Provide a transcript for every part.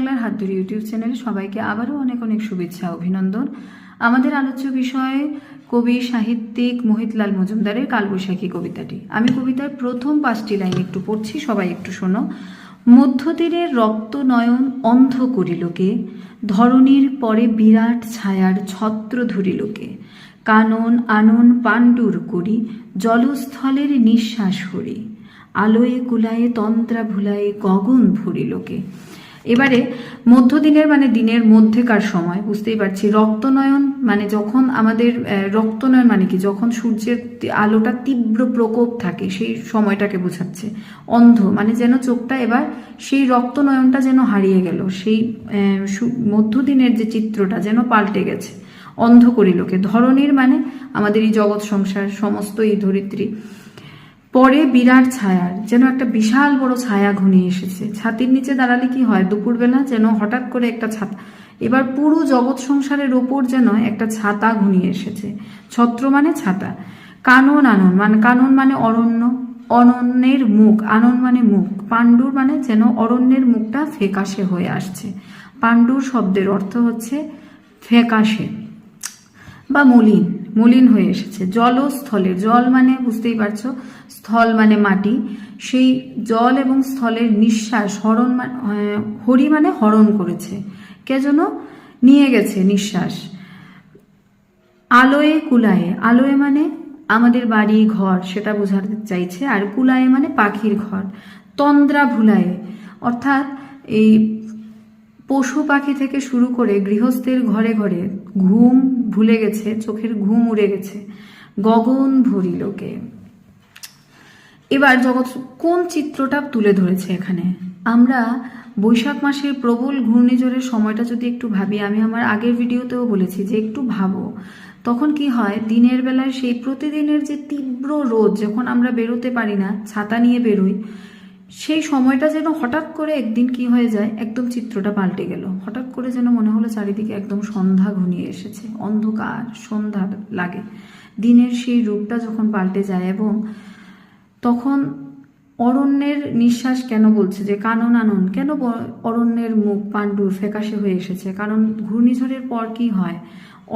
বাংলার হাত ধরে ইউটিউব চ্যানেলে সবাইকে আবারও অনেক অনেক শুভেচ্ছা অভিনন্দন। আমাদের আলোচ্য বিষয় কবি সাহিত্যিক মোহিতলাল মজুমদারের কালবৈশাখী কবিতাটি। আমি কবিতার প্রথম 5টি লাইন একটু পড়ছি, সবাই একটু শোনো। মধ্যতীরের রক্ত নয়ন অন্ধ করিলকে, ধরণীর পরে বিরাট ছায়ার ছত্র ধরিলকে, কানন আনন পাণ্ডুর করি, জলস্থলের নিঃশ্বাস হরি, আলোয়ে কুলায়ে তন্ত্রা ভুলায়ে গগন ভরিলোকে। এবারে মধ্যদিনের মানে দিনের মধ্যেকার সময়, বুঝতেই পারছি। রক্তনয়ন মানে যখন আমাদের রক্তনয়ন মানে কি, যখন সূর্যের আলোটা তীব্র প্রকোপ থাকে সেই সময়টাকে বোঝাচ্ছে। অন্ধ মানে যেন চোখটা এবার সেই রক্তনয়নটা যেন হারিয়ে গেল, সেই মধ্যদিনের যে চিত্রটা যেন পাল্টে গেছে। অন্ধ করিলোকে, ধরণীর মানে আমাদের এই জগৎ সংসার, সমস্ত এই ধরিত্রী, পরে বিরাট ছায়ার যেন একটা বিশাল বড় ছায়া ঘনিয়ে এসেছে। ছাতির নিচে দাঁড়ালে কি হয়, দুপুরবেলা যেন হঠাৎ করে একটা ছাতা, এবার পুরো জগৎ সংসারের ওপর যেন একটা ছাতা ঘনিয়ে এসেছে। ছত্র মানে ছাতা। কানন আনন মানে, কানন মানে অরণ্য, অনন্যের মুখ, আনন মানে মুখ, পাণ্ডুর মানে যেন অরণ্যের মুখটা ফ্যাকাশে হয়ে আসছে। পাণ্ডুর শব্দের অর্থ হচ্ছে ফ্যাকাশে বা মলিন, মলিন হয়ে এসেছে। জলস্থলের, জল মানে বুঝতেই পারছো, স্থল মানে মাটি, সেই জল এবং স্থলের নিঃশ্বাস, হরণ মানে হরি মানে হরণ করেছে, কে যেন নিয়ে গেছে নিঃশ্বাস। আলোয়ে কুলায়ে, আলোয় মানে আমাদের বাড়ি ঘর সেটা বোঝাতে চাইছে, আর কুলায়ে মানে পাখির ঘর। তন্দ্রা ভুলায়ে অর্থাৎ এই পশু পাখি থেকে শুরু করে গৃহস্থের ঘরে ঘরে ঘুম ভুলে গেছে, চোখের ঘুম উড়ে গেছে। গগন ভরিলোকে, এবার জগৎ কোন চিত্রটা তুলে ধরেছে এখানে। আমরা বৈশাখ মাসের প্রবল ঘূর্ণিঝড়ের সময়টা যদি একটু ভাবি, আমি আমার আগের ভিডিওতেও বলেছি যে একটু ভাবো, তখন কি হয়, দিনের বেলায় সেই প্রতিদিনের যে তীব্র রোদ, যখন আমরা বেরোতে পারি না, ছাতা নিয়ে বেরোই, সেই সময়টা যেন হঠাৎ করে একদিন কি হয়ে যায়, একদম চিত্রটা পাল্টে গেল। হঠাৎ করে যেন মনে হলো চারিদিকে একদম সন্ধ্যা ঘনিয়ে এসেছে, অন্ধকার সন্ধ্যা লাগে। দিনের সেই রূপটা যখন পাল্টে যায়, এবং তখন অরণ্যের নিঃশ্বাস কেন বলছে যে কানন আনন, কেন অরণ্যের মুখ পাণ্ডুর ফ্যাকাশে হয়ে এসেছে, কারণ ঘূর্ণিঝড়ের পর কি হয়,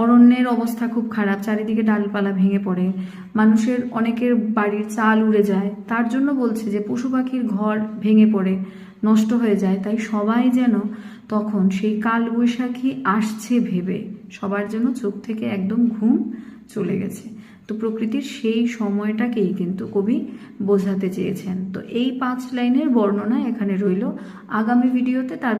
অরণ্যের অবস্থা খুব খারাপ, চারিদিকে ডালপালা ভেঙে পড়ে, মানুষের অনেকের বাড়ির চাল উড়ে যায়, তার জন্য বলছে যে পশু পাখির ঘর ভেঙে পড়ে নষ্ট হয়ে যায়। তাই সবাই যেন তখন সেই কালবৈশাখী আসছে ভেবে সবার যেন চোখ থেকে একদম ঘুম চলে গেছে। তো প্রকৃতির সেই সময়টাকেই কিন্তু কবি বোঝাতে চেয়েছেন। তো এই 5 লাইনের বর্ণনা এখানে রইল। আগামী ভিডিওতে তার